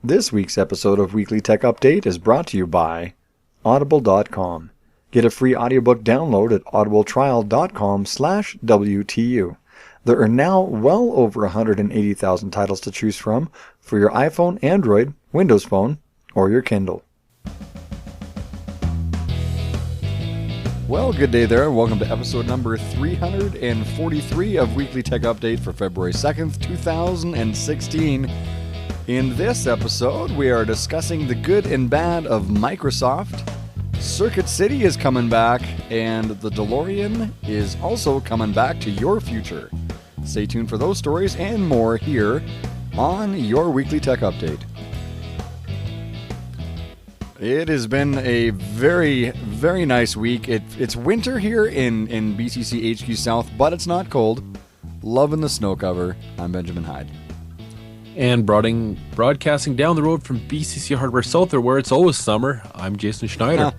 This week's episode of Weekly Tech Update is brought to you by Audible.com. Get a free audiobook download at audibletrial.com/WTU. There are now well over 180,000 titles to choose from for your iPhone, Android, Windows Phone, or your Kindle. Well, good day there, and welcome to episode number 343 of Weekly Tech Update for February 2nd, 2016. In this episode, we are discussing the good and bad of Microsoft. Circuit City is coming back, and the DeLorean is also coming back to your future. Stay tuned for those stories and more here on your Weekly Tech Update. It has been a very, very nice week. It's winter here in BCC HQ South, but it's not cold. Loving the snow cover. I'm Benjamin Hyde. And broadcasting down the road from BCC Hardware South, or where it's always summer, I'm Jason Schneider.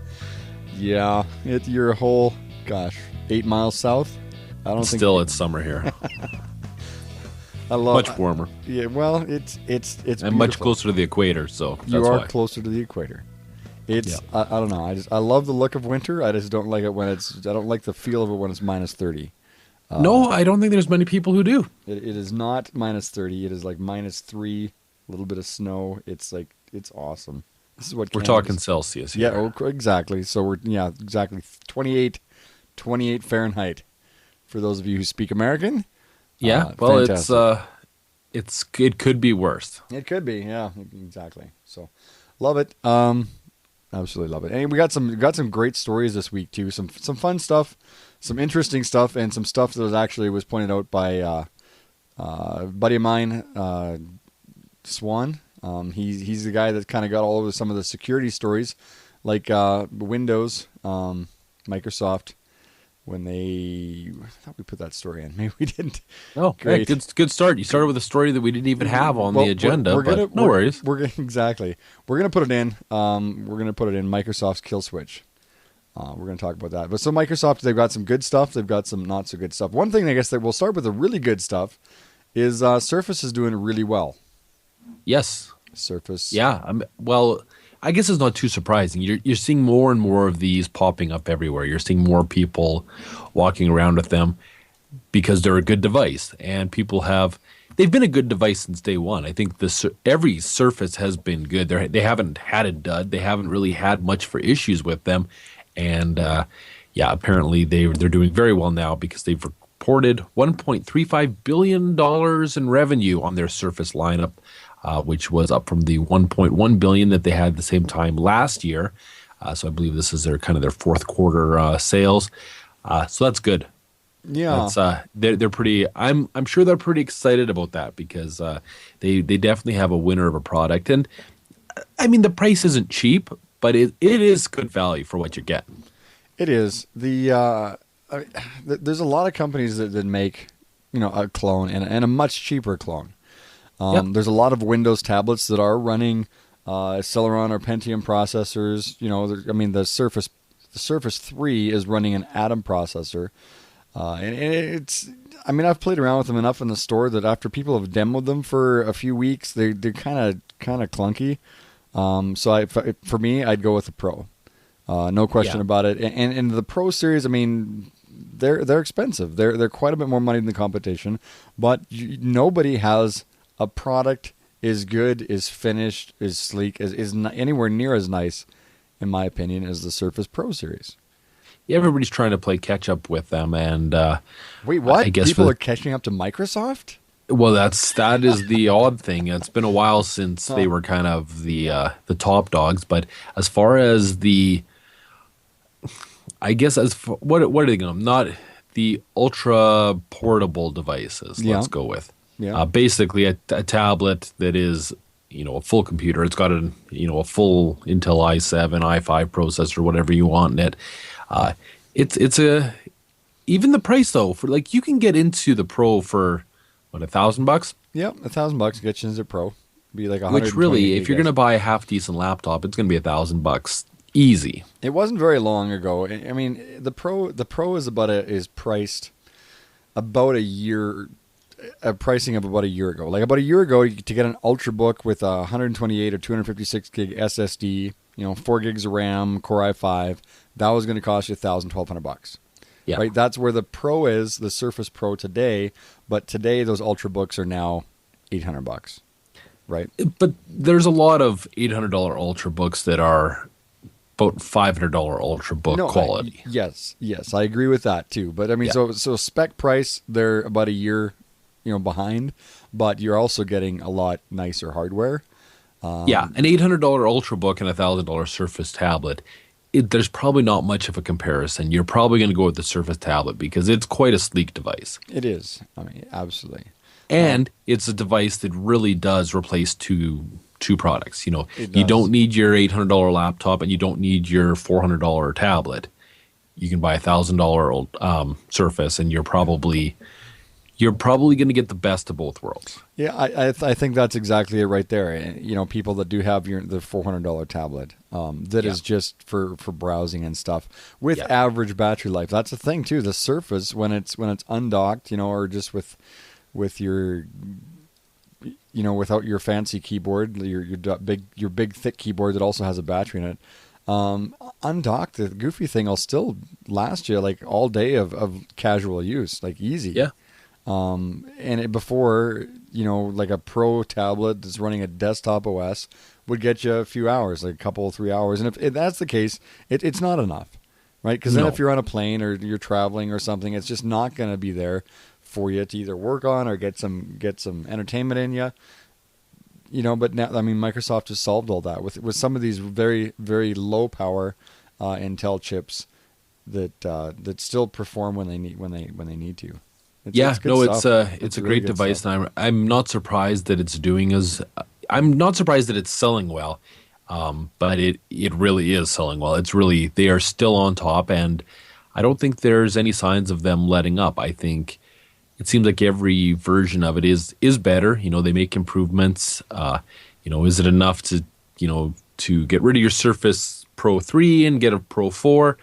Yeah, you're a whole, 8 miles south. I don't think still it's summer here. I love much warmer. Yeah, well, it's and much closer to the equator, so that's you are why. Closer to the equator. It's I don't know. I love the look of winter. I just don't like it when it's. I don't like the feel of it when it's minus 30. No, I don't think there's many people who do. It is not minus 30. It is like minus 3. A little bit of snow. It's awesome. This is what we're talking Celsius here. Yeah, exactly. So we're exactly 28 Fahrenheit. For those of you who speak American. Yeah, well, fantastic. it could be worse. It could be. Yeah, exactly. So love it. Absolutely love it. And we got some great stories this week too. Some fun stuff, some interesting stuff, and some stuff that was pointed out by a buddy of mine, Swan. He's the guy that kind of got all over some of the security stories, like Windows, Microsoft. When I thought we put that story in. Maybe we didn't. Oh, great. Good start. You started with a story that we didn't even have on the agenda, but no worries. Exactly. We're going to put it in. We're going to put it in Microsoft's kill switch. We're going to talk about that. But so Microsoft, they've got some good stuff. They've got some not so good stuff. One thing I guess that we'll start with the really good stuff is Surface is doing really well. Yes. Surface. Yeah. Well, I guess it's not too surprising. You're seeing more and more of these popping up everywhere. You're seeing more people walking around with them because they're a good device, and they've been a good device since day one. I think every Surface has been good. They haven't had a dud. They haven't really had much for issues with them, and apparently they're doing very well now because they've reported $1.35 billion in revenue on their Surface lineup. Which was up from the $1.1 billion that they had the same time last year. So I believe this is their fourth quarter sales. So that's good. Yeah, they're pretty. I'm sure they're pretty excited about that because they definitely have a winner of a product. And I mean, the price isn't cheap, but it is good value for what you're getting. It is. There's a lot of companies that make a clone and a much cheaper clone. Yep. There's a lot of Windows tablets that are running Celeron or Pentium processors. The Surface 3 is running an Atom processor, and it's. I've played around with them enough in the store that after people have demoed them for a few weeks, they're kind of clunky. So for me, I'd go with the Pro, no question about it. And the Pro series, they're expensive. They're quite a bit more money than the competition, but nobody has a product is good, is finished, is sleek, is not anywhere near as nice, in my opinion, as the Surface Pro series. Yeah, everybody's trying to play catch up with them, and wait, what? I guess people are catching up to Microsoft? Well, that is the odd thing. It's been a while since they were kind of the top dogs, but as far as what are they going to not the ultra portable devices? Let's go with. Yeah. Basically a tablet that is, a full computer. It's got a full Intel i7, i5 processor, whatever you want in it. Even the price though, for you can get into the Pro for $1,000? Yep, $1,000 gets you into Pro. Be like 100. Which really, if you're going to buy a half decent laptop, it's going to be $1,000 easy. It wasn't very long ago. The Pro is priced about a year pricing of about a year ago. Like about a year ago, to get an Ultrabook with a 128 or 256 gig SSD, 4 gigs of RAM, Core i5, that was going to cost you $1,000-$1,200. Yeah. Right. That's where the Pro is, the Surface Pro today. But today, those Ultrabooks are now $800. Right. But there's a lot of $800 Ultrabooks that are about $500 Ultrabook quality. Yes, I agree with that too. But I mean, so spec price, they're about a year, behind, but you're also getting a lot nicer hardware. An $800 Ultrabook and a $1,000 Surface tablet. There's probably not much of a comparison. You're probably going to go with the Surface tablet because it's quite a sleek device. It is. I mean, absolutely. And it's a device that really does replace two products. You does. don't need your $800 laptop and you don't need your $400 tablet. You can buy a $1,000 Surface, and you're probably going to get the best of both worlds. Yeah, I think that's exactly it right there. People that do have the $400 tablet that is just for browsing and stuff with average battery life. That's the thing too. The Surface, when it's undocked, or just with your without your fancy keyboard, your big thick keyboard that also has a battery in it, undocked, the goofy thing will still last you like all day of casual use, like easy. Yeah. Before, like a Pro tablet that's running a desktop OS would get you a few hours, like a couple, 3 hours. And if that's the case, it's not enough, right? Because then if you're on a plane or you're traveling or something, it's just not going to be there for you to either work on or get some entertainment in you. But now, I mean, Microsoft has solved all that with some of these very, very low power Intel chips that still perform when they need to. It's a really great device, stuff. and I'm not surprised that it's I'm not surprised that it's selling well, but it really is selling well. They are still on top, and I don't think there's any signs of them letting up. I think it seems like every version of it is better. They make improvements. Is it enough to get rid of your Surface Pro 3 and get a Pro 4?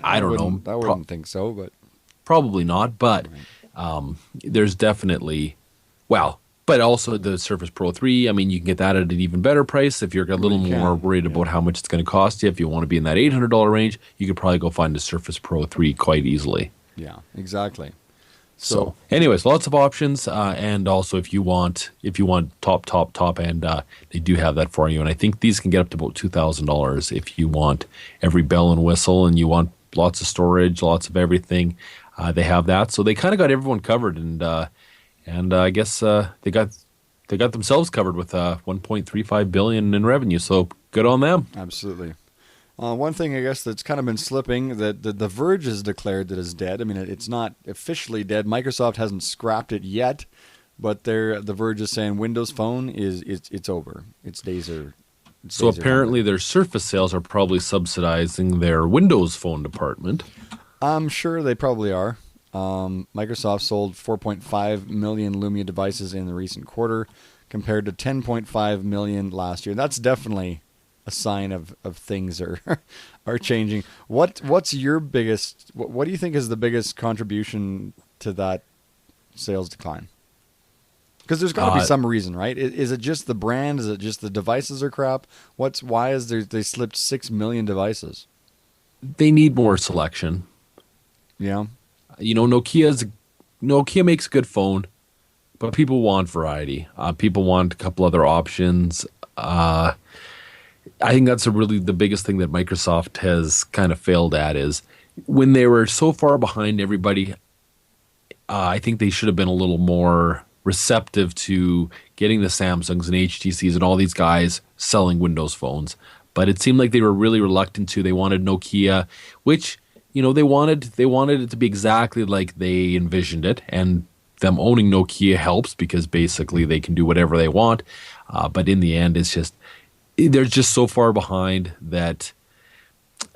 I don't know. I wouldn't think so, but probably not. But there's definitely, but also the Surface Pro 3, I mean, you can get that at an even better price if you're a little more worried about how much it's going to cost you. If you want to be in that $800 range, you could probably go find a Surface Pro 3 quite easily. Yeah, exactly. So anyways, lots of options, and also if you want top end, they do have that for you. And I think these can get up to about $2,000 if you want every bell and whistle and you want lots of storage, lots of everything. They have that, so they kind of got everyone covered, and I guess they got themselves covered with $1.35 billion in revenue. So good on them. Absolutely. One thing I guess that's kind of been slipping, that the Verge has declared that it's dead. I mean, it's not officially dead. Microsoft hasn't scrapped it yet, but the Verge is saying Windows Phone it's over. Its days are. So apparently their Surface sales are probably subsidizing their Windows Phone department. I'm sure they probably are. Microsoft sold 4.5 million Lumia devices in the recent quarter, compared to 10.5 million last year. That's definitely a sign of things are changing. What's your biggest? What do you think is the biggest contribution to that sales decline? Because there's got to be some reason, right? Is it just the brand? Is it just the devices are crap? Why is they slipped 6 million devices? They need more selection. Yeah. Nokia makes a good phone, but people want variety. People want a couple other options. I think that's really the biggest thing that Microsoft has kind of failed at, is when they were so far behind everybody. I think they should have been a little more receptive to getting the Samsungs and HTCs and all these guys selling Windows phones. But it seemed like they were really reluctant to. They wanted Nokia, which, they wanted it to be exactly like they envisioned it. And them owning Nokia helps because basically they can do whatever they want. But in the end, it's just, they're just so far behind that,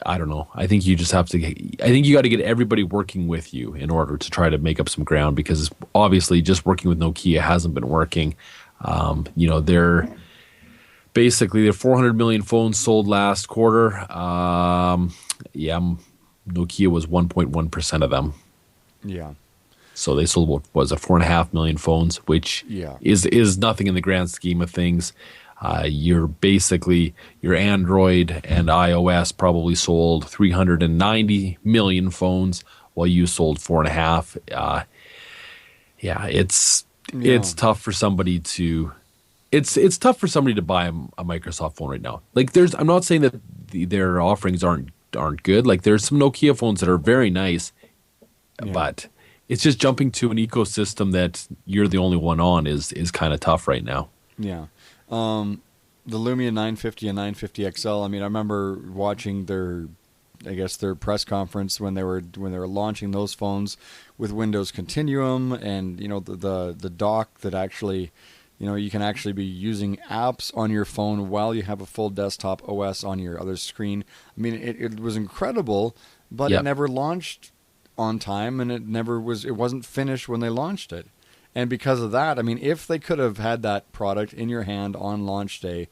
I don't know. I think you got to get everybody working with you in order to try to make up some ground, because obviously just working with Nokia hasn't been working. They're basically 400 million phones sold last quarter. Nokia was 1.1% of them. Yeah. So they sold, what was it, 4.5 million phones, which Yeah. is nothing in the grand scheme of things. You're basically, your Android and iOS probably sold 390 million phones, while you sold 4.5. Yeah, it's tough for somebody to it's tough for somebody to buy a Microsoft phone right now. Like, I'm not saying that their offerings aren't good. Like, there's some Nokia phones that are very nice, but it's just jumping to an ecosystem that you're the only one on is kind of tough right now. Yeah. The Lumia 950 and 950 XL. I mean, I remember watching their press conference when they were launching those phones with Windows Continuum, and the dock that actually, you can actually be using apps on your phone while you have a full desktop OS on your other screen. I mean, it was incredible, but it never launched on time, and it wasn't finished when they launched it. And because of that, I mean, if they could have had that product in your hand on launch day,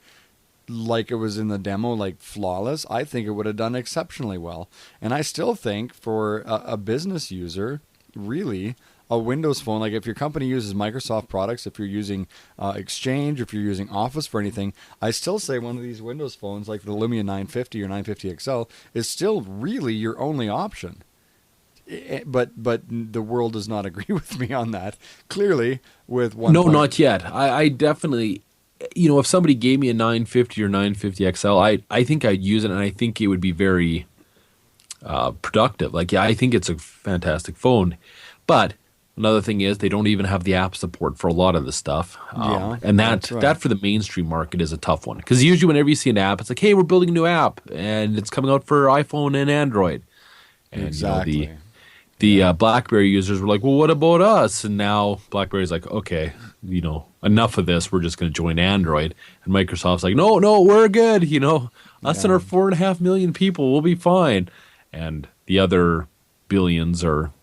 like it was in the demo, like flawless, I think it would have done exceptionally well. And I still think for a business user, really, a Windows phone, like if your company uses Microsoft products, if you're using Exchange, if you're using Office for anything, I still say one of these Windows phones, like the Lumia 950 or 950 XL, is still really your only option. But the world does not agree with me on that. Clearly, with one. No, not yet. I definitely, if somebody gave me a 950 or 950 XL, I think I'd use it, and I think it would be very productive. Like, I think it's a fantastic phone. But another thing is they don't even have the app support for a lot of the stuff. And that for the mainstream market is a tough one. Because usually whenever you see an app, it's like, hey, we're building a new app, and it's coming out for iPhone and Android. And, exactly. The BlackBerry users were like, well, what about us? And now BlackBerry's like, okay, enough of this. We're just going to join Android. And Microsoft's like, no, we're good. Us and our 4.5 million people will be fine. And the other billions are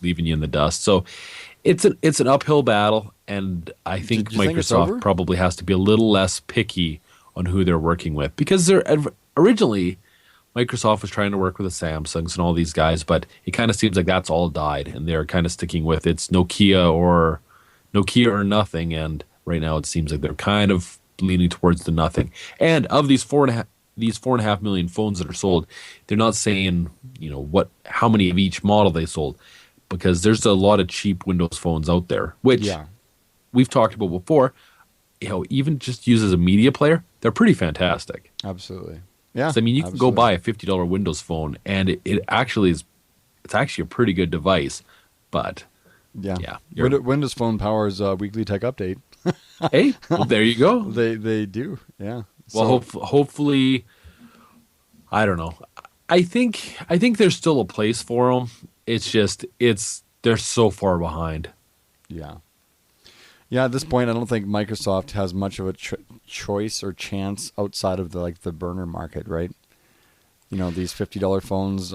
leaving you in the dust. So it's an uphill battle. And I think Microsoft probably has to be a little less picky on who they're working with, because they're originally Microsoft was trying to work with the Samsungs and all these guys, but it kind of seems like that's all died, and they're kind of sticking with it's Nokia or nothing. And right now it seems like they're kind of leaning towards the nothing. And of these 4.5 million phones that are sold, they're not saying how many of each model they sold, because there's a lot of cheap Windows phones out there, which we've talked about before. Even just used as a media player, they're pretty fantastic. Absolutely. Yeah, so, I mean, you can go buy a $50 Windows phone, and it's actually a pretty good device. But Windows Phone powers Weekly Tech Update. Hey, well, there you go. They do, yeah. Well, hopefully, I don't know. I think there's still a place for them. It's just they're so far behind. Yeah. Yeah, at this point, I don't think Microsoft has much of a choice or chance outside of the burner market, right? These $50 phones,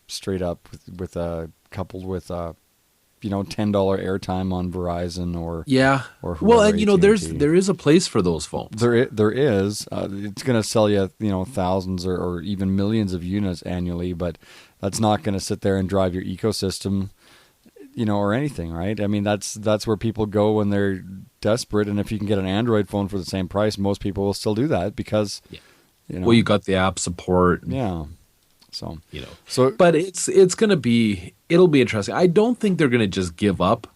straight up with coupled with $10 airtime on Verizon or there is a place for those phones. There is. It's going to sell you thousands or even millions of units annually, but that's not going to sit there and drive your ecosystem, or anything, right? I mean, that's where people go when they're desperate, and if you can get an Android phone for the same price, most people will still do that because, well, you got the app support. Yeah. So, but it'll be interesting. I don't think they're going to just give up.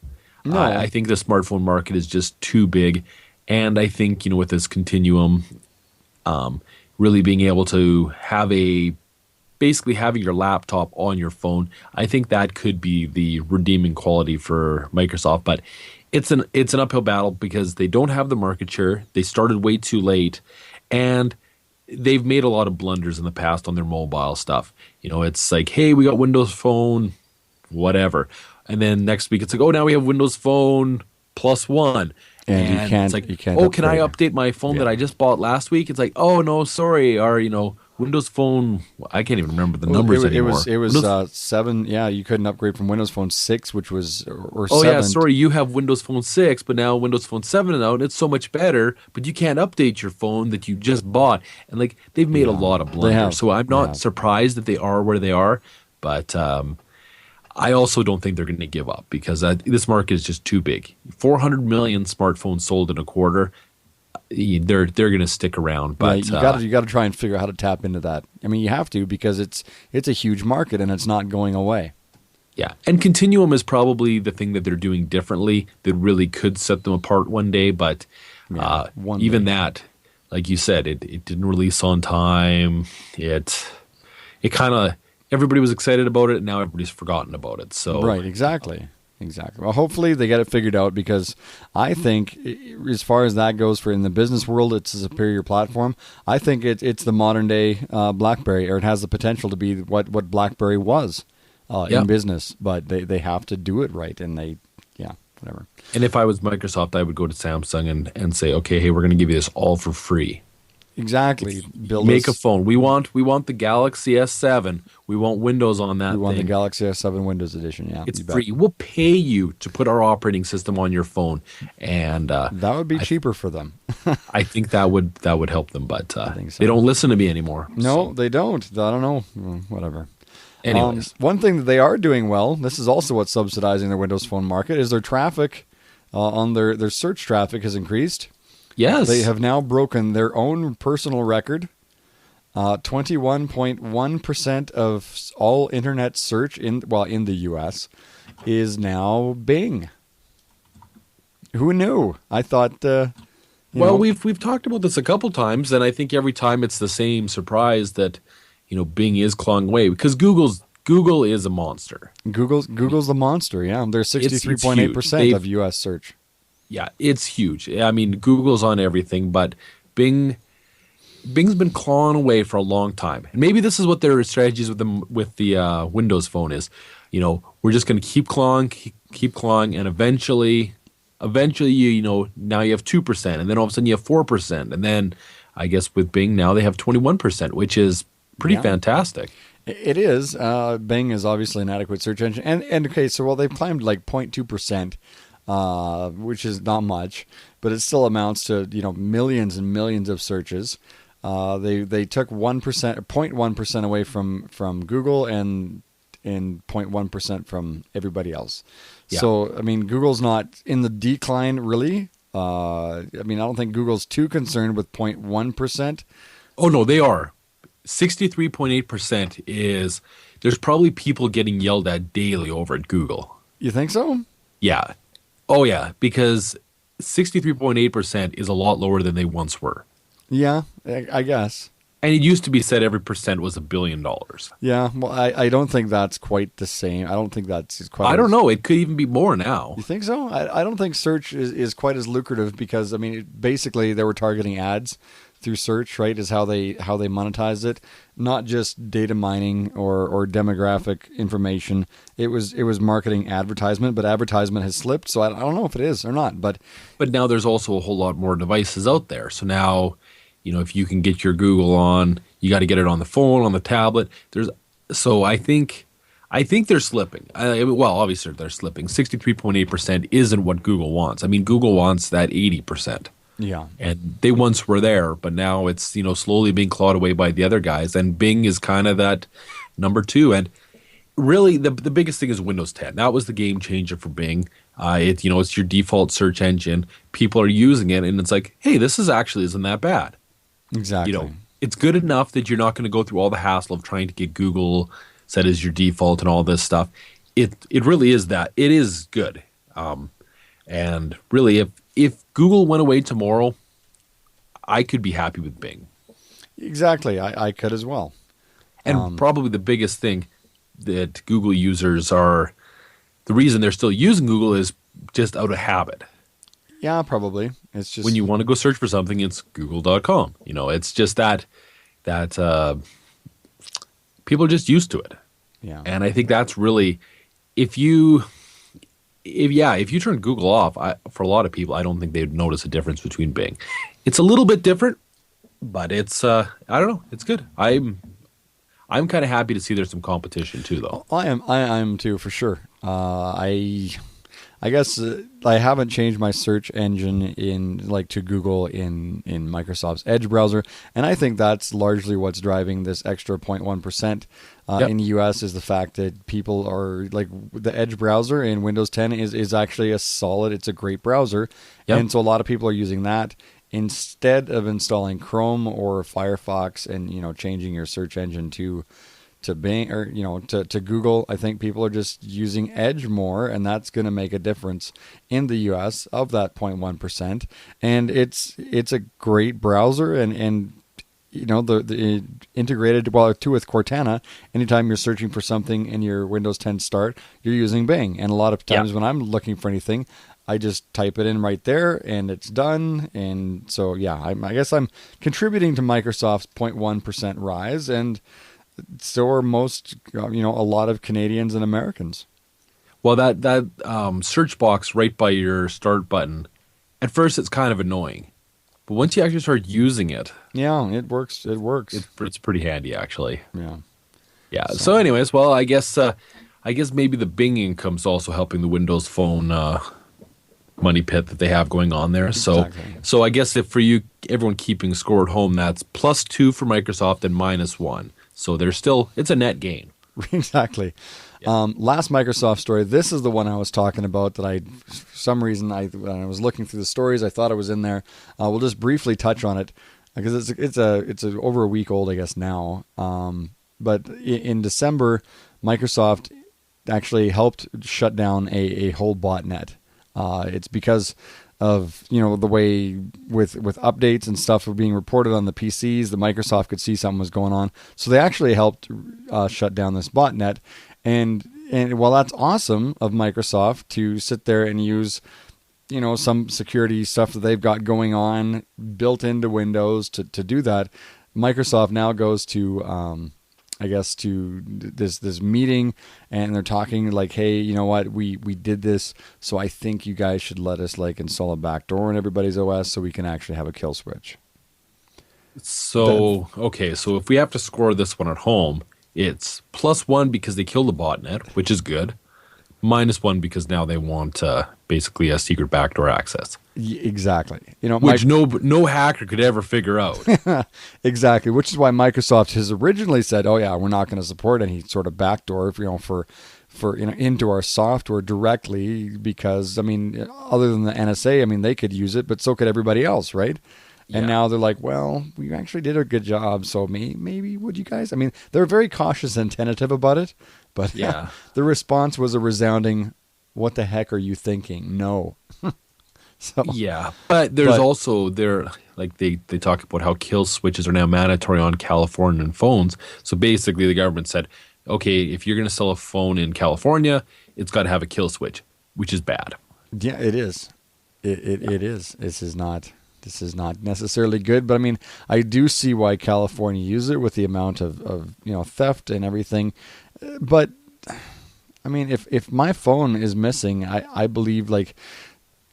No. I think the smartphone market is just too big, and I think, with this continuum, really being able to have basically having your laptop on your phone, I think that could be the redeeming quality for Microsoft. But it's an uphill battle because they don't have the market share. They started way too late, and they've made a lot of blunders in the past on their mobile stuff. It's like, hey, we got Windows Phone, whatever, and then next week it's like, oh, now we have Windows Phone +1. And it's like, oh, can I update my phone that I just bought last week? It's like, oh, no, sorry. Our, Windows Phone, I can't even remember the numbers anymore. It was 7. Yeah, you couldn't upgrade from Windows Phone 6, which was, or 7. Oh, yeah, sorry, you have Windows Phone 6, but now Windows Phone 7 is out, and it's so much better, but you can't update your phone that you just bought. And, they've made a lot of blunders. So I'm not surprised that they are where they are, but I also don't think they're going to give up because this market is just too big. 400 million smartphones sold in a quarter. They're going to stick around, but you got to try and figure out how to tap into that. I mean, you have to because it's a huge market and it's not going away. Yeah, and Continuum is probably the thing that they're doing differently that really could set them apart one day. But even that, like you said, it didn't release on time. It kind of everybody was excited about it, and now everybody's forgotten about it. So right, exactly. Well, hopefully they get it figured out because I think, as far as that goes, for in the business world, it's a superior platform. I think it's the modern day BlackBerry, or it has the potential to be what BlackBerry was. In business, but they have to do it right, and whatever. And if I was Microsoft, I would go to Samsung and say, okay, hey, we're going to give you this all for free. Exactly. Make a phone. We want the Galaxy S7. We want Windows on that. We want the Galaxy S7 Windows Edition. Yeah, it's free. We'll pay you to put our operating system on your phone, and that would be cheaper for them. I think that would help them, but I think so. They don't listen to me anymore. No, they don't. I don't know. Whatever. Anyways. One thing that they are doing well, this is also what's subsidizing their Windows Phone market, is their traffic on their search traffic has increased. Yes. They have now broken their own personal record. 21.1% of all internet search in the U.S. is now Bing. Who knew? I thought... we've talked about this a couple times, and I think every time it's the same surprise that... Bing is clawing away because Google is a monster. Google's the monster. Yeah, they're 63.8% of U.S. search. Yeah, it's huge. I mean, Google's on everything, but Bing's been clawing away for a long time. And maybe this is what their strategies with the Windows Phone is. We're just going to keep clawing, and eventually, now you have 2%, and then all of a sudden you have 4%, and then I guess with Bing now they have 21%, which is pretty fantastic. It is. Bing is obviously an adequate search engine. And okay, so they've climbed like 0.2%, which is not much, but it still amounts to, millions and millions of searches. They took 0.1% away from Google and 0.1% from everybody else. Yeah. So, I mean, Google's not in the decline really. I don't think Google's too concerned with 0.1%. Oh, no, they are. 63.8% is there's probably people getting yelled at daily over at Google. You think so? Yeah. Oh, yeah, because 63.8% is a lot lower than they once were. Yeah, I guess. And it used to be said every percent was $1 billion. Yeah, well, I don't think that's quite the same. I don't think that's quite. I don't know. It could even be more now. You think so? I don't think search is quite as lucrative because, basically they were targeting ads through search, right, is how they monetized it. Not just data mining or demographic information. It was marketing advertisement, but advertisement has slipped, so I don't know if it is or not. But now there's also a whole lot more devices out there. So now, if you can get your Google on, you got to get it on the phone, on the tablet. So I think they're slipping. Obviously they're slipping. 63.8% isn't what Google wants. Google wants that 80%. Yeah. And they once were there, but now it's, slowly being clawed away by the other guys. And Bing is kind of that number two. And really the biggest thing is Windows 10. That was the game changer for Bing. It's your default search engine. People are using it and it's like, hey, this isn't that bad. Exactly. It's good enough that you're not going to go through all the hassle of trying to get Google set as your default and all this stuff. It really is that. It is good. And really, if Google went away tomorrow, I could be happy with Bing. Exactly. I could as well. And probably the biggest thing that Google users are, the reason they're still using Google is just out of habit. Yeah, probably. It's just when you want to go search for something, it's google.com. It's just that people are just used to it. Yeah. And I think that's really, if you turn Google off, for a lot of people, I don't think they'd notice a difference between Bing. It's a little bit different, but it's I don't know, it's good. I'm kind of happy to see there's some competition too, though. I am too, for sure. I guess I haven't changed my search engine to Google in Microsoft's Edge browser, and I think that's largely what's driving this extra 0.1% in the US is the fact that people are like the Edge browser in Windows 10 is actually it's a great browser, and so a lot of people are using that instead of installing Chrome or Firefox and changing your search engine to Bing or to Google. I think people are just using Edge more, and that's going to make a difference in the US of that 0.1%. And it's a great browser, and the integrated too with Cortana. Anytime you're searching for something in your Windows 10 start, you're using Bing, and a lot of times when I'm looking for anything, I just type it in right there and it's done. And so I guess I'm contributing to Microsoft's 0.1% rise, and so are most, a lot of Canadians and Americans. Well, that search box right by your start button, at first it's kind of annoying, but once you actually start using it, it works. It's pretty handy, actually. Yeah. So anyways, well, I guess maybe the Bing income's also helping the Windows Phone money pit that they have going on there. Exactly. So I guess if for you, everyone keeping score at home, that's +2 for Microsoft and -1. So it's a net gain. Exactly. Yeah. Last Microsoft story. This is the one I was talking about that for some reason, when I was looking through the stories, I thought it was in there. We'll just briefly touch on it because it's over a week old, I guess now. But in December, Microsoft actually helped shut down a whole botnet. It's because of the way with updates and stuff were being reported on the PCs, the Microsoft could see something was going on, so they actually helped shut down this botnet. And while that's awesome of Microsoft to sit there and use some security stuff that they've got going on built into Windows to do that, Microsoft now goes to to this meeting, and they're talking like, hey, you know what, we did this, so I think you guys should let us install a backdoor in everybody's OS so we can actually have a kill switch. So if we have to score this one at home, it's +1 because they killed the botnet, which is good. -1 because now they want basically a secret backdoor access. Exactly. Which no hacker could ever figure out. Exactly. Which is why Microsoft has originally said, "Oh yeah, we're not going to support any sort of backdoor, for into our software directly, because other than the NSA, they could use it, but so could everybody else, right?" And now they're like, well, we actually did a good job, so maybe would you guys? They're very cautious and tentative about it, but the response was a resounding, "What the heck are you thinking? No." But also they talk about how kill switches are now mandatory on Californian phones. So basically, the government said, okay, if you're going to sell a phone in California, it's got to have a kill switch, which is bad. Yeah, it is. It is. This is not necessarily good, but I do see why California uses it with the amount of theft and everything. But if my phone is missing, I believe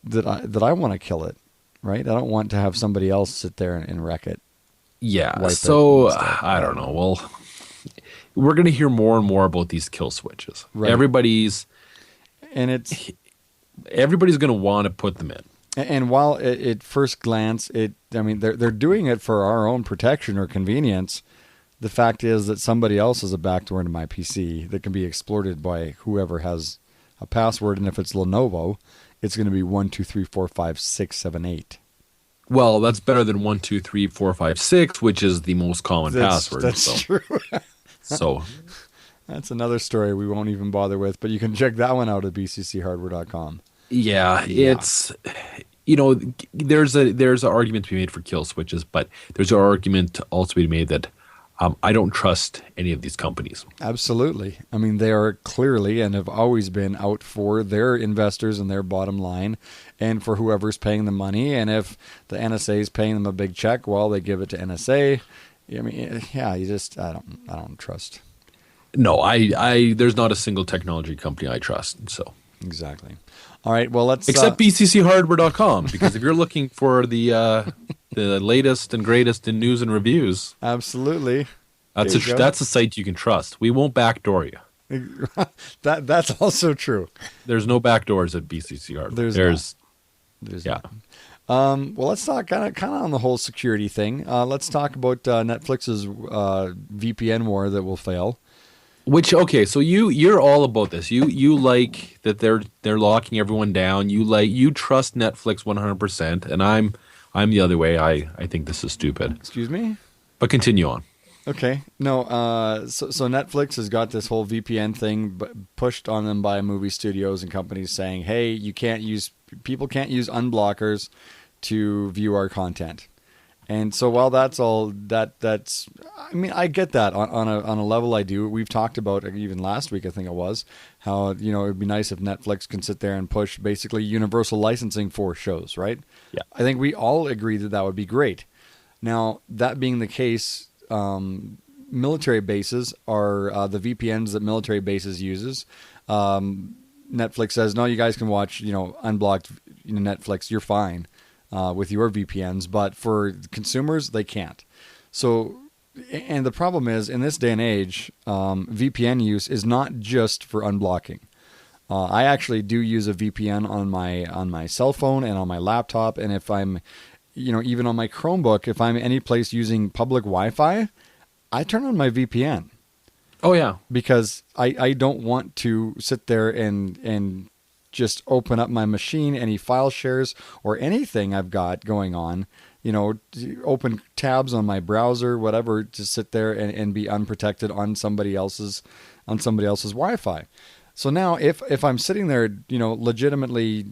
that I want to kill it, right? I don't want to have somebody else sit there and wreck it. Yeah. So I don't know. Well, we're going to hear more and more about these kill switches. Right. Everybody's going to want to put them in. And while at first glance, they're doing it for our own protection or convenience, the fact is that somebody else has a backdoor into my PC that can be exploited by whoever has a password, and if it's Lenovo, it's going to be 1 2 3 4 5 6 7 8. Well, that's better than 1 2 3 4 5 6, which is the most common password. That's true. So that's another story we won't even bother with, but you can check that one out at bcchardware.com. Yeah, it's there's an argument to be made for kill switches, but there's an argument to also be made that I don't trust any of these companies. Absolutely. They are clearly and have always been out for their investors and their bottom line, and for whoever's paying the money. And if the NSA is paying them a big check, well, they give it to NSA. I don't trust. No, I there's not a single technology company I trust. So exactly. All right. Well, let's except bcchardware.com, because if you're looking for the latest and greatest in news and reviews, absolutely, that's a site you can trust. We won't backdoor you. That's also true. There's no back doors at BCCR. There's yeah. Well, let's talk kind of on the whole security thing. Let's talk about Netflix's VPN war that will fail. Okay, so you're all about this. You like that they're locking everyone down. You trust Netflix 100%, and I'm the other way. I think this is stupid. Excuse me? But continue on. Okay. No, so Netflix has got this whole VPN thing pushed on them by movie studios and companies saying, "Hey, people can't use unblockers to view our content." And so while that's I mean, I get that on a level. I do. We've talked about even last week, I think it was, how it would be nice if Netflix can sit there and push basically universal licensing for shows, right? Yeah. I think we all agree that would be great. Now, that being the case, military bases are the VPNs that military bases uses. Netflix says, no, you guys can watch unblocked Netflix. You're fine with your VPNs, but for consumers, they can't. So, and the problem is, in this day and age, VPN use is not just for unblocking. I actually do use a VPN on my cell phone and on my laptop, and if I'm, even on my Chromebook, if I'm any place using public Wi-Fi, I turn on my VPN. Oh yeah, because I don't want to sit there and just open up my machine, any file shares or anything I've got going on, open tabs on my browser, whatever, to sit there and be unprotected on somebody else's Wi-Fi. So now if I'm sitting there, legitimately,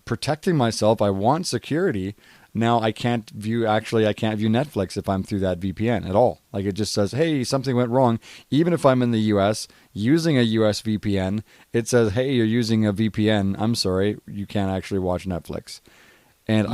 protecting myself, I want security. Now I can't view Netflix if I'm through that VPN at all. Like, it just says, hey, something went wrong. Even if I'm in the US using a US VPN, it says, hey, you're using a VPN. I'm sorry, you can't actually watch Netflix. And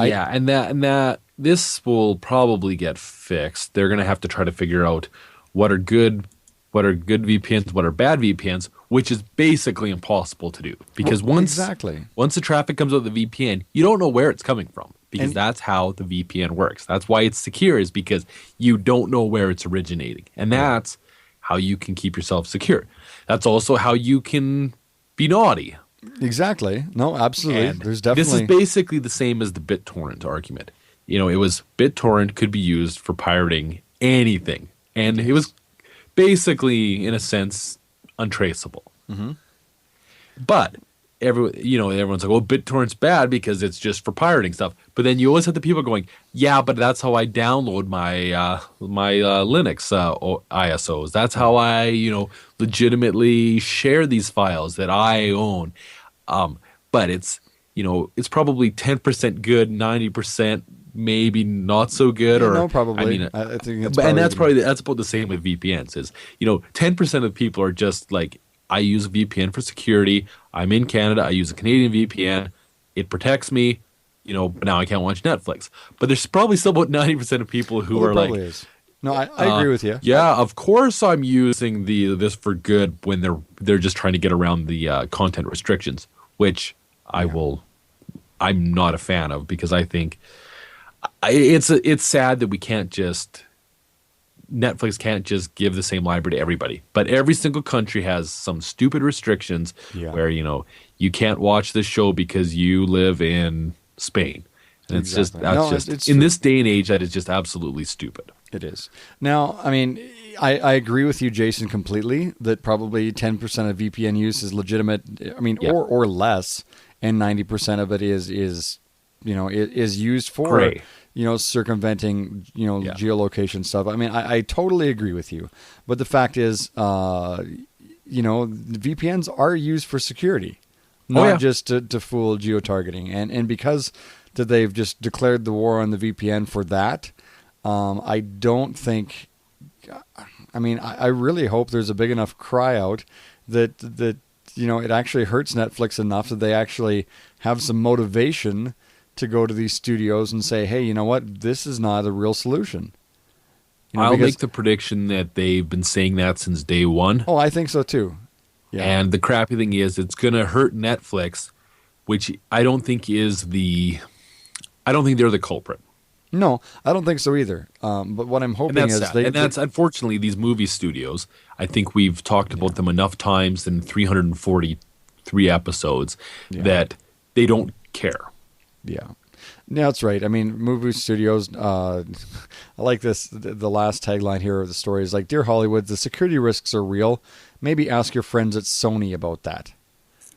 that this will probably get fixed. They're going to have to try to figure out what are good VPNs, what are bad VPNs, which is basically impossible to do, because once the traffic comes out of the VPN, you don't know where it's coming from. Because that's how the VPN works. That's why it's secure, is because you don't know where it's originating. And that's how you can keep yourself secure. That's also how you can be naughty. Exactly. No, absolutely. And there's definitely... This is basically the same as the BitTorrent argument. It was BitTorrent could be used for pirating anything. And it was basically, in a sense, untraceable. Mm-hmm. But... everyone's like, well, BitTorrent's bad because it's just for pirating stuff. But then you always have the people going, yeah, but that's how I download my Linux ISOs. That's how I, legitimately share these files that I own. But it's probably 10% good, 90% maybe not so good. Yeah, or no, probably. I mean, I think that's that's about the same with VPNs. Is 10% of people are just like, I use a VPN for security. I'm in Canada. I use a Canadian VPN. It protects me, but now I can't watch Netflix. But there's probably still about 90% of people who are like... is. No, I agree with you. Yeah, of course I'm using this for good when they're just trying to get around the content restrictions, which I'm not a fan of, because I think it's sad that we can't just... Netflix can't just give the same library to everybody, but every single country has some stupid restrictions where you can't watch this show because you live in Spain, and it's in this day and age that is just absolutely stupid. It is. Now, I mean, I agree with you, Jason, completely that probably 10% of VPN use is legitimate. I mean, or less, and 90% of it is used for. Gray. Circumventing, geolocation stuff. I mean, I totally agree with you. But the fact is, the VPNs are used for security, not just to fool geotargeting. And because that they've just declared the war on the VPN for that, I don't think... I mean, I really hope there's a big enough cry out that it actually hurts Netflix enough that they actually have some motivation to go to these studios and say, hey, you know what? This is not a real solution. I'll make the prediction that they've been saying that since day one. Oh, I think so too. Yeah. And the crappy thing is it's going to hurt Netflix, which I don't think they're the culprit. No, I don't think so either. But what I'm And hoping that's is sad. And that's unfortunately these movie studios. I think we've talked about them enough times in 343 episodes Yeah. that they don't care. Yeah. Yeah, that's right. I mean, movie studios, I like this. The last tagline here of the story is like, "Dear Hollywood, the security risks are real. Maybe ask your friends at Sony about that."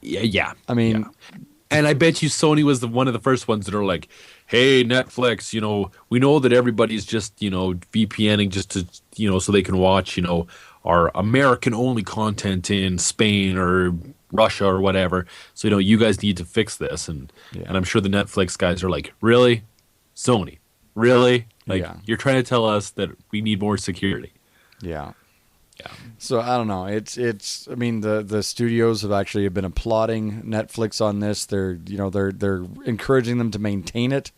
Yeah. I mean, Yeah. And I bet you Sony was one of the first ones that are like, "Hey, Netflix, we know that everybody's just, VPNing just to, so they can watch, our American only content in Spain or Russia or whatever. So, you guys need to fix this." And Yeah. and I'm sure the Netflix guys are like, "Really? Sony? Really? Like, Yeah. you're trying to tell us that we need more security?" yeah. Yeah. So I don't know. I mean, the studios have actually been applauding Netflix on this. They're encouraging them to maintain it.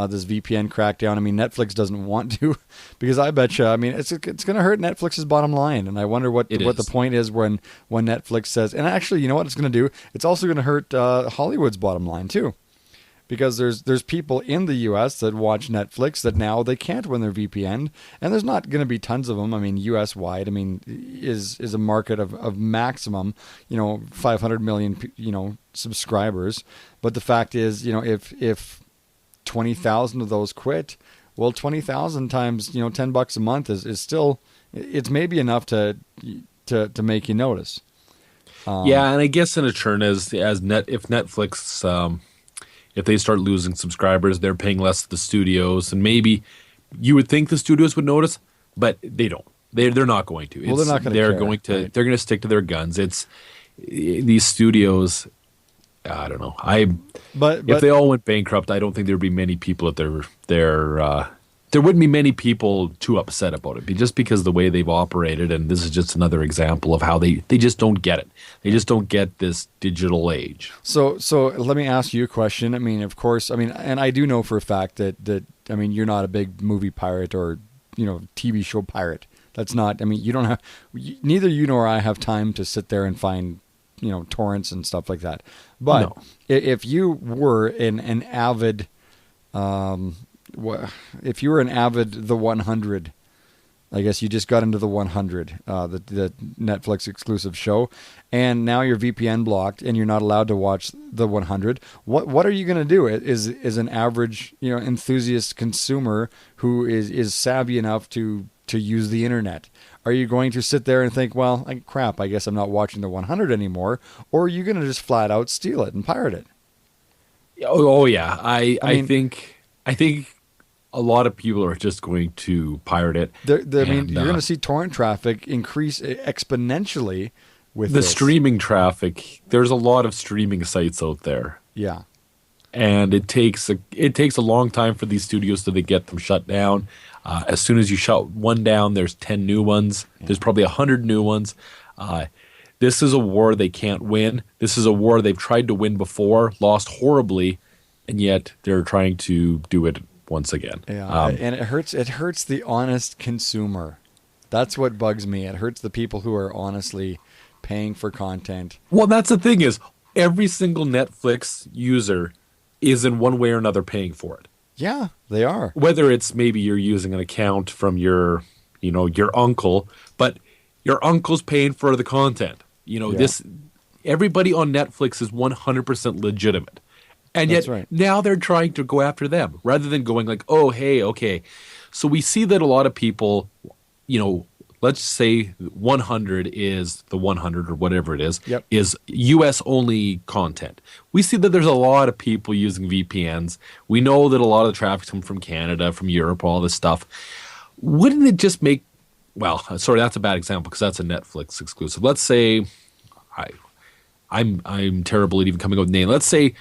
This VPN crackdown. I mean, Netflix doesn't want to, because I bet you. I mean, it's going to hurt Netflix's bottom line, and I wonder what the point is when Netflix says. And actually, you know what it's going to do? It's also going to hurt Hollywood's bottom line too. Because there's people in the U.S. that watch Netflix that now they can't when they're VPN, and there's not going to be tons of them. I mean, U.S. wide, I mean, is a market of maximum, 500 million, subscribers. But the fact is, if 20,000 of those quit, well, 20,000 times $10 a month is still, it's maybe enough to make you notice. Yeah, and I guess in a turn if Netflix. If they start losing subscribers, they're paying less to the studios, and maybe you would think the studios would notice, but they don't. They're not going to. Well, they're not going to. They're going to stick to their guns. It's these studios. I don't know. But if they all went bankrupt, I don't think there'd be many people at there wouldn't be many people too upset about it, just because of the way they've operated. And this is just another example of how they just don't get it. They just don't get this digital age. So let me ask you a question. I mean, of course, and I do know for a fact that you're not a big movie pirate or, TV show pirate. That's not, you don't have, neither you nor I have time to sit there and find, torrents and stuff like that. But No. If you were an avid, if you were an avid The 100, I guess you just got into The 100, the Netflix exclusive show, and now you're VPN blocked and you're not allowed to watch The 100. What are you going to do? Is an average enthusiast consumer who is savvy enough to use the internet? Are you going to sit there and think, well, crap, I guess I'm not watching The 100 anymore, or are you going to just flat out steal it and pirate it? Oh yeah, I think a lot of people are just going to pirate it. You're going to see torrent traffic increase exponentially with the this. streaming traffic. There's a lot of streaming sites out there. Yeah, and it takes a long time for these studios to get them shut down. As soon as you shut one down, there's 10 new ones. Yeah. There's probably 100 new ones. This is a war they can't win. This is a war they've tried to win before, lost horribly, and yet they're trying to do it once again. Yeah, and it hurts. It hurts the honest consumer. That's what bugs me. It hurts the people who are honestly paying for content. Well, that's the thing is, every single Netflix user is in one way or another paying for it. Yeah, they are. Whether it's maybe you're using an account from your uncle, but your uncle's paying for the content. Everybody on Netflix is 100% legitimate. And That's yet right. Now they're trying to go after them rather than going like, oh, hey, okay. So we see that a lot of people, let's say 100 is the 100 or whatever it is, Yep. is U.S. only content. We see that there's a lot of people using VPNs. We know that a lot of the traffic comes from Canada, from Europe, all this stuff. Wouldn't it just make, well, sorry, that's a bad example because that's a Netflix exclusive. Let's say, I'm terrible at even coming up with a name. Let's say,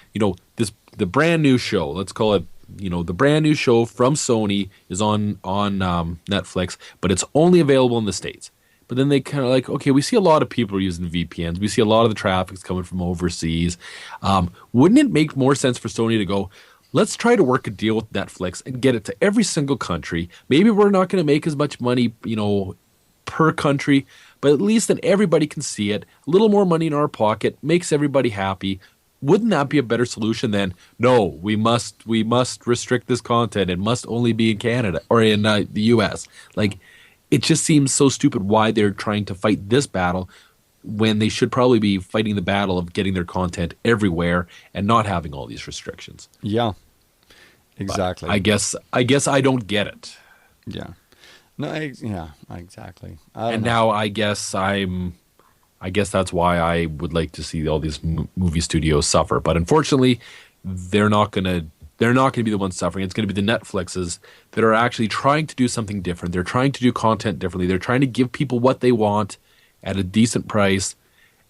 the brand new show, let's call it, the brand new show from Sony is on Netflix, but it's only available in the States. But then they kind of like, okay, we see a lot of people are using VPNs. We see a lot of the traffic's coming from overseas. Wouldn't it make more sense for Sony to go, let's try to work a deal with Netflix and get it to every single country. Maybe we're not going to make as much money, per country, but at least then everybody can see it. A little more money in our pocket makes everybody happy. wouldn't that be a better solution than no? We must restrict this content. It must only be in Canada or in the U.S. Like, it just seems so stupid why they're trying to fight this battle when they should probably be fighting the battle of getting their content everywhere and not having all these restrictions. Yeah, exactly. But I guess I don't get it. Yeah. No, yeah, exactly. And now I guess that's why I would like to see all these movie studios suffer. But unfortunately, they're not gonna be the ones suffering. It's gonna be the Netflixes that are actually trying to do something different. They're trying to do content differently. They're trying to give people what they want at a decent price,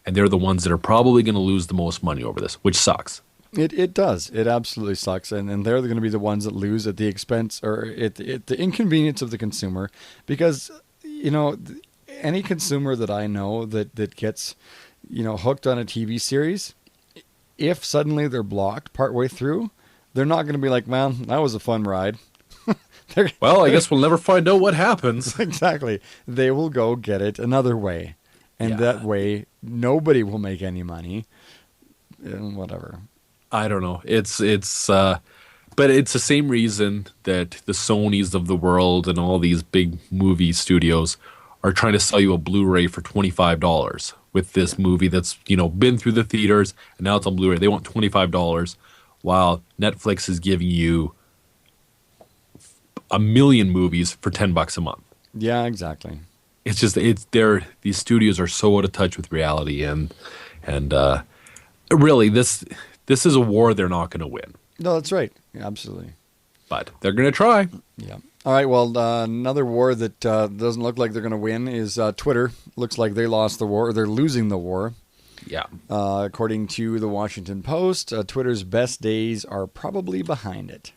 and they're the ones that are probably going to lose the most money over this, which sucks. It does. It absolutely sucks. And they're going to be the ones that lose at the expense or at the inconvenience of the consumer. Because, any consumer that I know that gets, hooked on a TV series, if suddenly they're blocked partway through, they're not going to be like, man, that was a fun ride. Well, I guess we'll never find out what happens. Exactly. They will go get it another way. And that way, nobody will make any money. And whatever. I don't know. But it's the same reason that the Sonys of the world and all these big movie studios are trying to sell you a Blu-ray for $25 with this movie that's, been through the theaters and now it's on Blu-ray. They want $25 while Netflix is giving you a million movies for $10 a month. Yeah, exactly. It's just these studios are so out of touch with reality and really this is a war they're not going to win. No, that's right. Yeah, absolutely. But they're going to try. Yeah. All right. Well, another war that doesn't look like they're going to win is Twitter. Looks like they lost the war, or they're losing the war. Yeah. According to the Washington Post, Twitter's best days are probably behind it.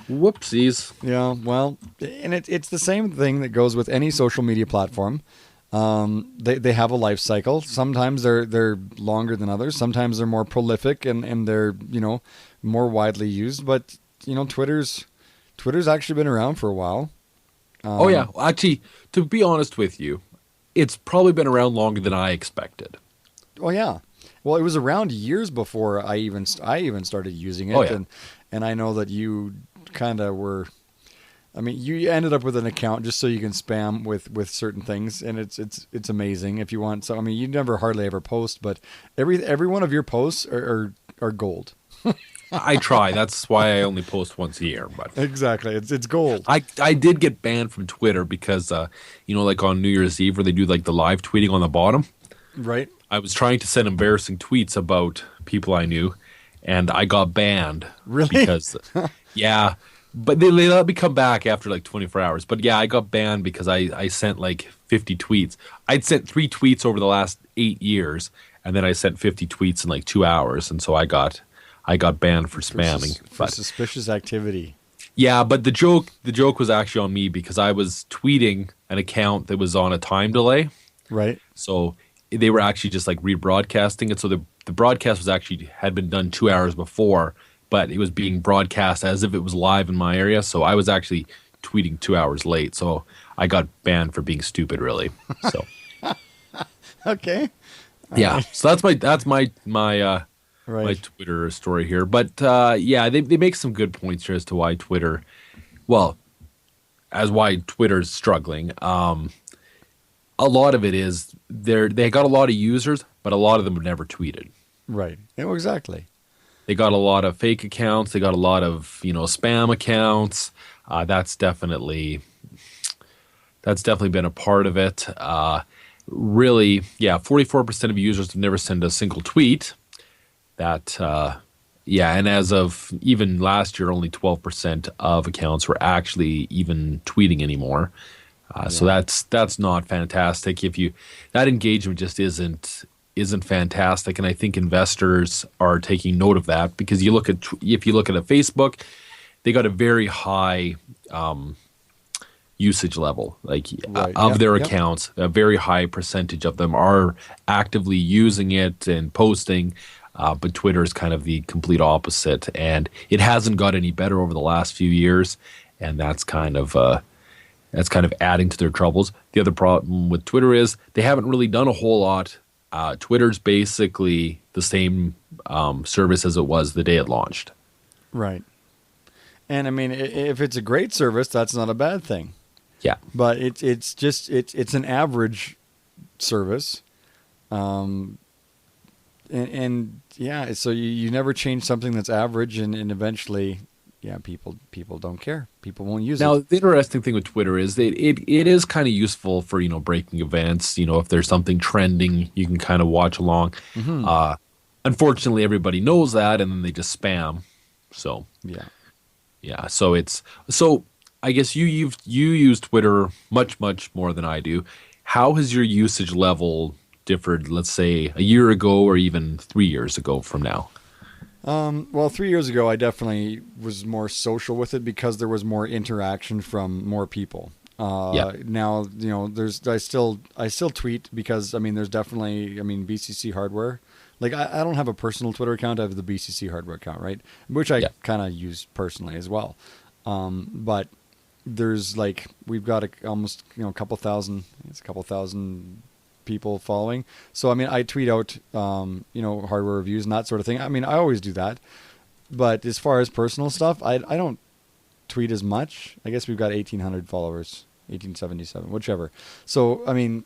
Whoopsies. Yeah. Well, and it's the same thing that goes with any social media platform. They have a life cycle. Sometimes they're longer than others. Sometimes they're more prolific and they're more widely used. But Twitter's actually been around for a while. Oh yeah, actually, to be honest with you, it's probably been around longer than I expected. Oh yeah, well it was around years before I even started using it. Oh, yeah. And I know that you kind of were. I mean, you ended up with an account just so you can spam with certain things, and it's amazing if you want. So I mean, you never hardly ever post, but every one of your posts are gold. I try. That's why I only post once a year. But exactly, it's gold. I did get banned from Twitter because like on New Year's Eve where they do like the live tweeting on the bottom. Right. I was trying to send embarrassing tweets about people I knew, and I got banned. Really? Because yeah. But they let me come back after like 24 hours. But yeah, I got banned because I sent like 50 tweets. I'd sent 3 tweets over the last 8 years, and then I sent 50 tweets in like 2 hours, and so I got banned for spamming. For suspicious activity. Yeah, but the joke was actually on me because I was tweeting an account that was on a time delay. Right. So they were actually just like rebroadcasting it. So the broadcast had been done 2 hours before, but it was being broadcast as if it was live in my area. So I was actually tweeting 2 hours late. So I got banned for being stupid, really. So okay. Yeah. So that's my my Twitter story here. But yeah, they make some good points here as to why Twitter's struggling. A lot of it is they got a lot of users, but a lot of them have never tweeted. Right. Oh, exactly. They got a lot of fake accounts. They got a lot of spam accounts. That's definitely been a part of it. Really, yeah, 44% of users have never sent a single tweet. And as of even last year, only 12% of accounts were actually even tweeting anymore. So that's not fantastic. That engagement just isn't fantastic, and I think investors are taking note of that because if you look at a Facebook, they got a very high usage level, their accounts. A very high percentage of them are actively using it and posting, but Twitter is kind of the complete opposite, and it hasn't got any better over the last few years, and that's kind of adding to their troubles. The other problem with Twitter is they haven't really done a whole lot. Twitter's basically the same service as it was the day it launched. Right. And I mean, if it's a great service, that's not a bad thing. Yeah. But it's an average service. And yeah, so you never change something that's average, and eventually, yeah, people don't care. People won't use it. Now, the interesting thing with Twitter is that it is kind of useful for, breaking events. If there's something trending, you can kind of watch along. Mm-hmm. Unfortunately, everybody knows that, and then they just spam. So yeah. So I guess you use Twitter much more than I do. How has your usage level differed, let's say, a year ago or even 3 years ago from now? Well, 3 years ago, I definitely was more social with it because there was more interaction from more people. Now, I still tweet because, I mean, there's definitely, BCC hardware. Like, I don't have a personal Twitter account. I have the BCC hardware account, right? Which I kind of use personally as well. But there's we've got almost, a couple thousand people following. So, I mean, I tweet out, hardware reviews and that sort of thing. I mean, I always do that. But as far as personal stuff, I don't tweet as much. I guess we've got 1,800 followers, 1,877, whichever. So, I mean,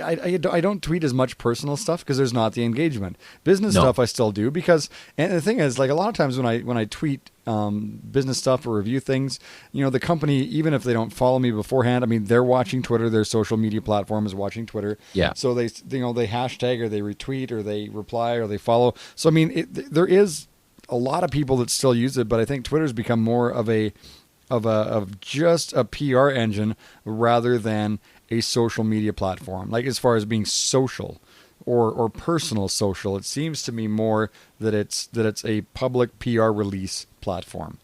I don't tweet as much personal stuff because there's not the engagement. Business stuff I still do because, and the thing is, a lot of times when I tweet business stuff or review things, the company, even if they don't follow me beforehand, I mean, they're watching Twitter. Their social media platform is watching Twitter. Yeah. So they hashtag or they retweet or they reply or they follow. So I mean, there is a lot of people that still use it, but I think Twitter's become more of just a PR engine rather than a social media platform. Like, as far as being social or personal social, it seems to me more that it's a public PR release platform.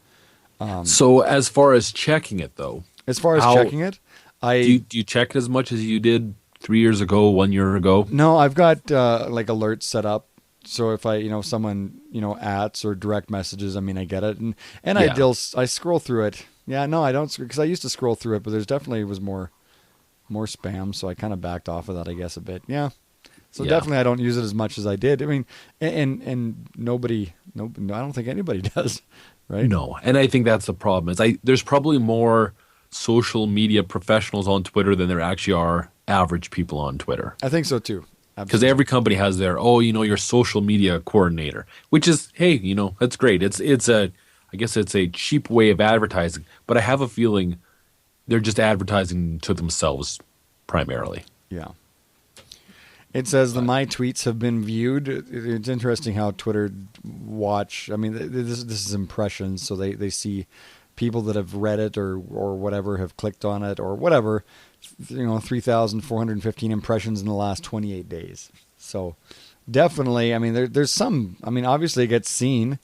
So as far as checking it, though, checking it, do you check it as much as you did 3 years ago, 1 year ago? No, I've got alerts set up. So if someone ats or direct messages, I mean, I get it, and I scroll through it. Yeah, no, I don't, because I used to scroll through it, but there's definitely was more spam, so I kind of backed off of that, I guess, a bit. Yeah. So definitely I don't use it as much as I did. I mean, and I don't think anybody does, right? No, and I think that's the problem. There's probably more social media professionals on Twitter than there actually are average people on Twitter. I think so too. Because every company has their, your social media coordinator, which is, hey, that's great. I guess it's a cheap way of advertising, but I have a feeling they're just advertising to themselves primarily. Yeah. It says the my tweets have been viewed. It's interesting how Twitter watch. I mean, this is impressions, so they see people that have read it or whatever have clicked on it or whatever. 3,415 impressions in the last 28 days. So definitely, I mean, there's some. I mean, obviously it gets seen,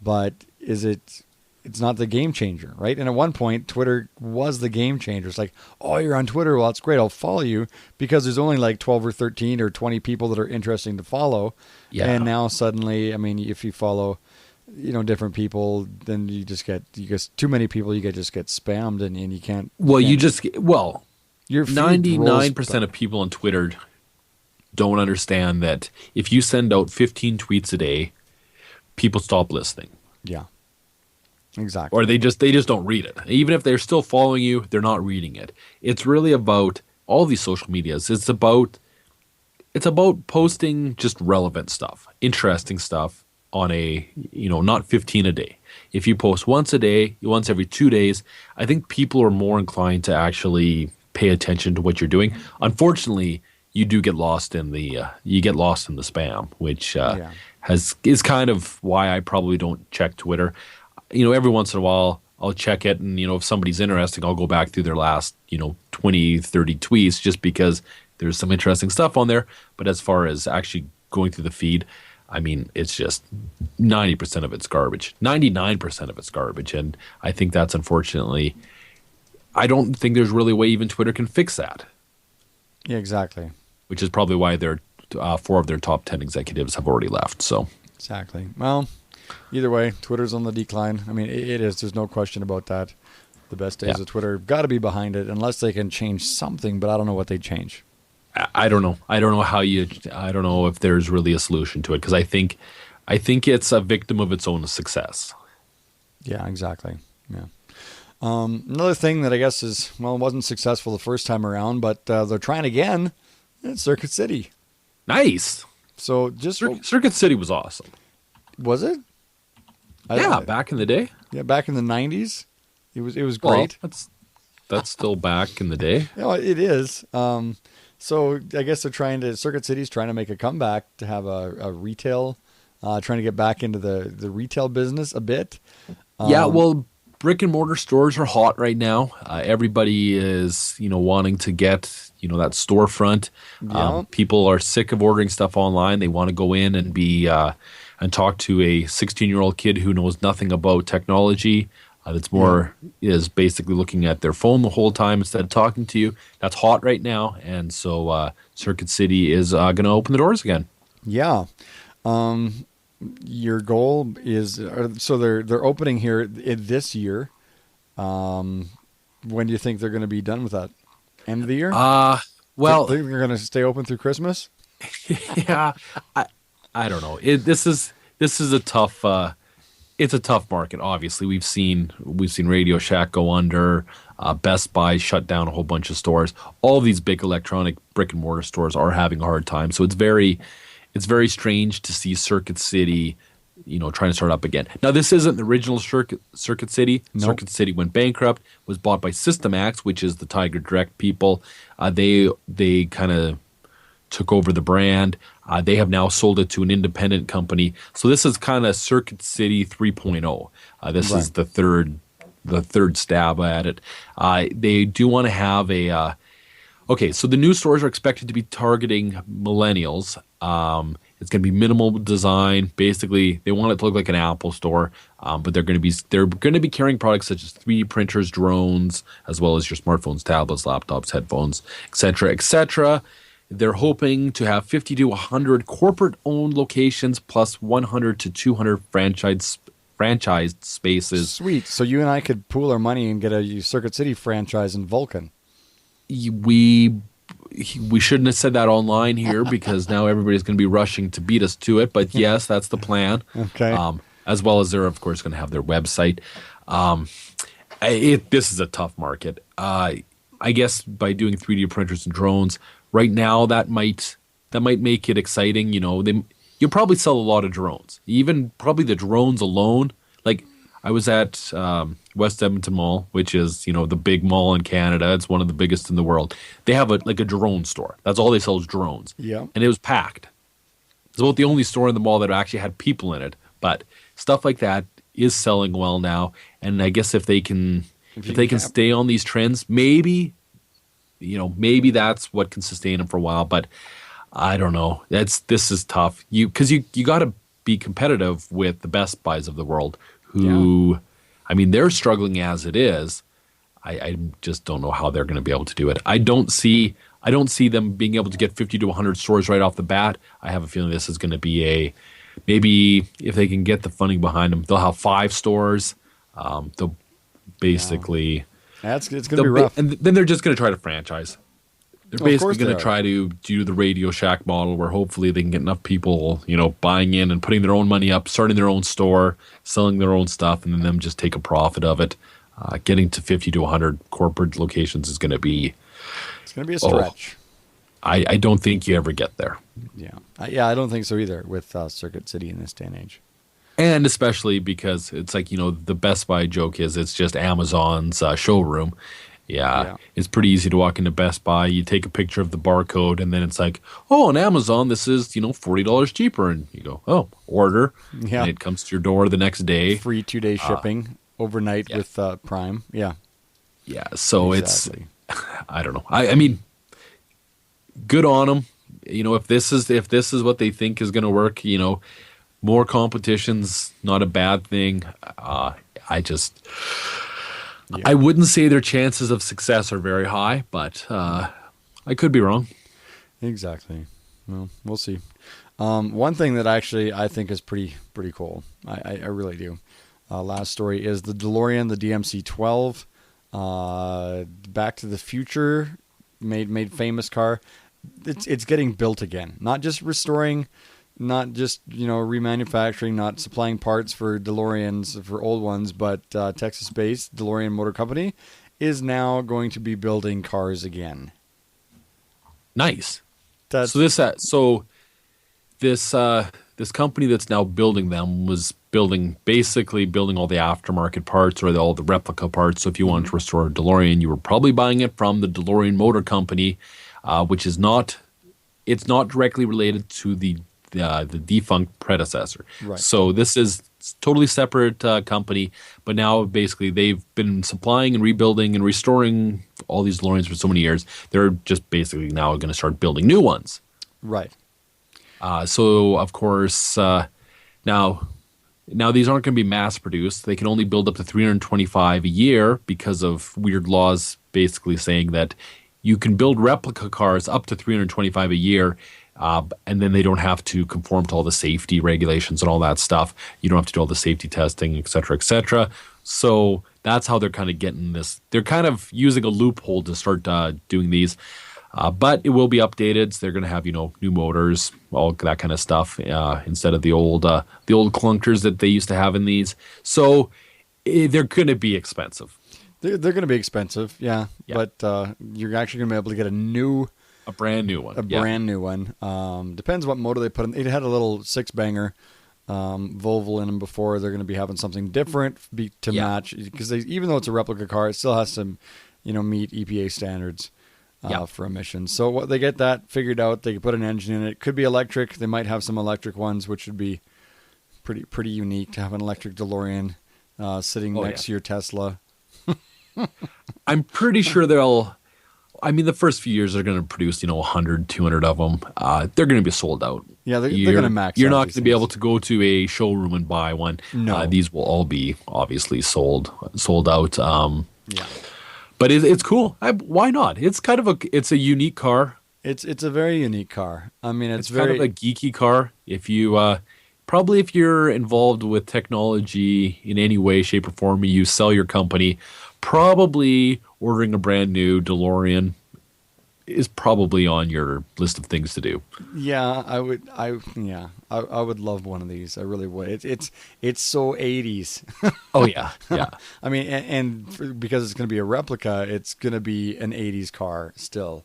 but it's not the game changer, right? And at one point, Twitter was the game changer. It's like, oh, you're on Twitter. Well, that's great. I'll follow you because there's only 12 or 13 or 20 people that are interesting to follow. Yeah. And now suddenly, I mean, if you follow, different people, then you get too many people. You just get spammed and you can't. Well, your 99% of people on Twitter don't understand that if you send out 15 tweets a day, people stop listening. Yeah. Exactly. Or they just don't read it. Even if they're still following you, they're not reading it. It's really about all these social medias. It's about posting just relevant stuff, interesting stuff on not 15 a day. If you post once a day, once every 2 days, I think people are more inclined to actually pay attention to what you're doing. Unfortunately, you do get lost in the spam, which is kind of why I probably don't check Twitter. Every once in a while I'll check it, and if somebody's interesting, I'll go back through their last 20, 30 tweets just because there's some interesting stuff on there. But as far as actually going through the feed, I mean, it's just 90% of it's garbage. 99% of it's garbage, and I think that's unfortunately. I don't think there's really a way even Twitter can fix that. Yeah, exactly. Which is probably why 4 of their top 10 executives have already left. So exactly. Well, either way, Twitter's on the decline. I mean, it is. There's no question about that. The best days of Twitter got to be behind it, unless they can change something. But I don't know what they change. I don't know. I don't know how you. I don't know if there's really a solution to it because I think it's a victim of its own success. Yeah, exactly. Yeah. Another thing that I guess is, well, it wasn't successful the first time around, but they're trying again at Circuit City. Nice. So just Circuit City was awesome. was it? Yeah, back in the day. Yeah, back in the 90s. It was Well, great. that's still back in the day. Yeah, it is. So I guess Circuit City's trying to make a comeback to have a retail, trying to get back into the retail business a bit. Yeah, well, brick and mortar stores are hot right now. Everybody is, wanting to get, that storefront. Yeah. People are sick of ordering stuff online. They want to go in and and talk to a 16-year-old kid who knows nothing about technology. Is basically looking at their phone the whole time instead of talking to you. That's hot right now, and so Circuit City is going to open the doors again. Yeah. Your goal is so they're opening here this year. When do you think they're going to be done with that? End of the year? Well, think they're going to stay open through Christmas? yeah, I don't know. This is a tough. It's a tough market. Obviously, we've seen Radio Shack go under. Best Buy shut down a whole bunch of stores. All these big electronic brick and mortar stores are having a hard time. So it's very strange to see Circuit City, trying to start up again. Now, this isn't the original Circuit City. Nope. Circuit City went bankrupt, was bought by Systemax, which is the Tiger Direct people. They kind of took over the brand. They have now sold it to an independent company. So this is kind of Circuit City 3.0. This is the third stab at it. They do want to have a okay, so the new stores are expected to be targeting millennials. It's going to be minimal design. Basically, they want it to look like an Apple store, but they're going to be carrying products such as 3D printers, drones, as well as your smartphones, tablets, laptops, headphones, etc., etc. They're hoping to have 50 to 100 corporate-owned locations plus 100 to 200 franchised spaces. Sweet. So you and I could pool our money and get a Circuit City franchise in Vulcan. We shouldn't have said that online here because now everybody's going to be rushing to beat us to it. But yes, that's the plan. Okay. As well as they're, of course, going to have their website. This is a tough market. I guess by doing 3D printers and drones, right now that might make it exciting. You'll probably sell a lot of drones. Even probably the drones alone. Like I was at West Edmonton Mall, which is the big mall in Canada. It's one of the biggest in the world. They have a drone store. That's all they sell is drones. Yeah. And it was packed. It's about the only store in the mall that actually had people in it. But stuff like that is selling well now. And I guess if they can stay on these trends, maybe that's what can sustain them for a while. But I don't know. This is tough. Because you got to be competitive with the Best Buys of the world, who, I mean, they're struggling as it is. I just don't know how they're going to be able to do it. I don't see them being able to get 50 to 100 stores right off the bat. I have a feeling this is going to be maybe if they can get the funding behind them, they'll have 5 stores. They'll basically. Yeah. It's going to be rough. And then they're just going to try to franchise. They're basically going to try to do the Radio Shack model where hopefully they can get enough people, buying in and putting their own money up, starting their own store, selling their own stuff, and then them just take a profit of it. Getting to 50 to 100 corporate locations is going to be... It's going to be a stretch. I don't think you ever get there. Yeah. I don't think so either with Circuit City in this day and age. And especially because it's like, the Best Buy joke is it's just Amazon's showroom. Yeah, it's pretty easy to walk into Best Buy. You take a picture of the barcode, and then it's like, oh, on Amazon, this is, $40 cheaper. And you go, oh, order. Yeah. And it comes to your door the next day. Free 2-day shipping overnight with Prime. Yeah. Yeah, so exactly. It's, I don't know. I mean, good on them. If this is what they think is going to work, more competition's not a bad thing. I wouldn't say their chances of success are very high, but I could be wrong. Exactly. Well, we'll see. One thing that actually I think is pretty cool. I really do. Last story is the DeLorean, the DMC-12, Back to the Future, made famous car. it's getting built again. Not just restoring, not just remanufacturing, not supplying parts for DeLoreans for old ones, but Texas-based DeLorean Motor Company is now going to be building cars again. Nice. That's, So this company that's now building them was basically building all the aftermarket parts or all the replica parts. So if you wanted to restore a DeLorean, you were probably buying it from the DeLorean Motor Company, which is not directly related to the defunct predecessor. Right. So this is totally separate company, but now basically they've been supplying and rebuilding and restoring all these DeLoreans for so many years. They're just basically now going to start building new ones. Right. So of course now these aren't going to be mass produced. They can only build up to 325 a year because of weird laws basically saying that you can build replica cars up to 325 a year. And then they don't have to conform to all the safety regulations and all that stuff. You don't have to do all the safety testing, et cetera, et cetera. So that's how they're kind of getting this. They're kind of using a loophole to start doing these. But it will be updated. So they're going to have, new motors, all that kind of stuff, instead of the old clunkers that they used to have in these. So they're going to be expensive. They're going to be expensive, yeah. But you're actually going to be able to get a brand new one. Brand new one. Depends what motor they put in. It had a little 6-banger Volvo in them before. They're going to be having something different to match, because even though it's a replica car, it still has to, meet EPA standards for emissions. So what they get that figured out. They can put an engine in it. It could be electric. They might have some electric ones, which would be pretty unique to have an electric DeLorean sitting next to your Tesla. I'm pretty sure the first few years they're going to produce, 100, 200 of them. They're going to be sold out. Yeah, they're going to max. You're not going to be able to go to a showroom and buy one. No, these will all be obviously sold out. But it's cool. Why not? It's kind of it's a unique car. It's a very unique car. I mean, it's kind of a geeky car. If you're involved with technology in any way, shape, or form, you sell your company. Probably ordering a brand new DeLorean is probably on your list of things to do. Yeah, I would love one of these. I really would. It's so 80s. Oh yeah. I mean, and because it's going to be a replica, it's going to be an 80s car still.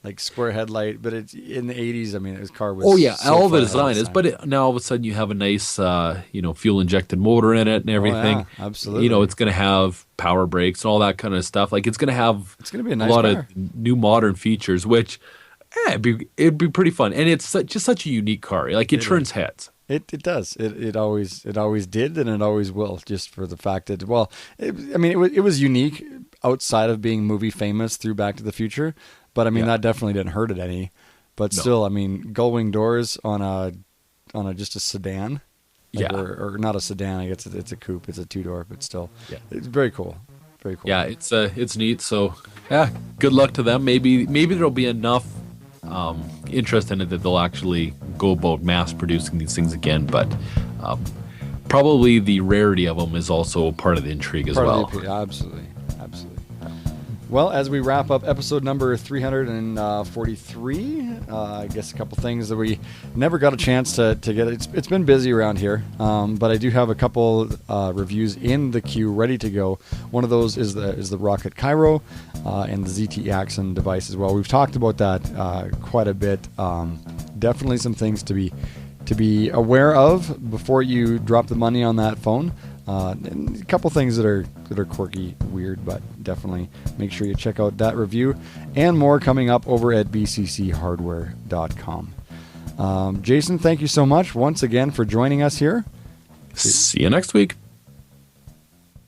Like square headlight, but it's in the 80s. I mean, his car was. Oh yeah, so all the design is. But now all of a sudden you have a nice, fuel injected motor in it and everything. Oh, yeah, absolutely. It's going to have power brakes and all that kind of stuff. Like it's going to be a nice lot car. of new modern features, which it'd be pretty fun. And it's just such a unique car. Like it turns heads. It does. It always did, and it always will. Just for the fact that it was unique outside of being movie famous through Back to the Future. But I mean, that definitely didn't hurt it any. But still, I mean, gull-wing doors on just a sedan, or not a sedan. I guess it's a coupe. It's a 2-door, but still, it's very cool. Very cool. Yeah, it's neat. So good luck to them. Maybe there'll be enough interest in it that they'll actually go about mass producing these things again. But probably the rarity of them is also part of the intrigue as well. Absolutely. Well, as we wrap up episode number 343, I guess a couple things that we never got a chance to get. It's been busy around here, but I do have a couple reviews in the queue ready to go. One of those is the Rocket Cairo and the ZT Axon device as well. We've talked about that quite a bit. Definitely some things to be aware of before you drop the money on that phone. And a couple things that are quirky, weird, but definitely make sure you check out that review and more coming up over at bcchardware.com. Jason, thank you so much once again for joining us here. See you next week.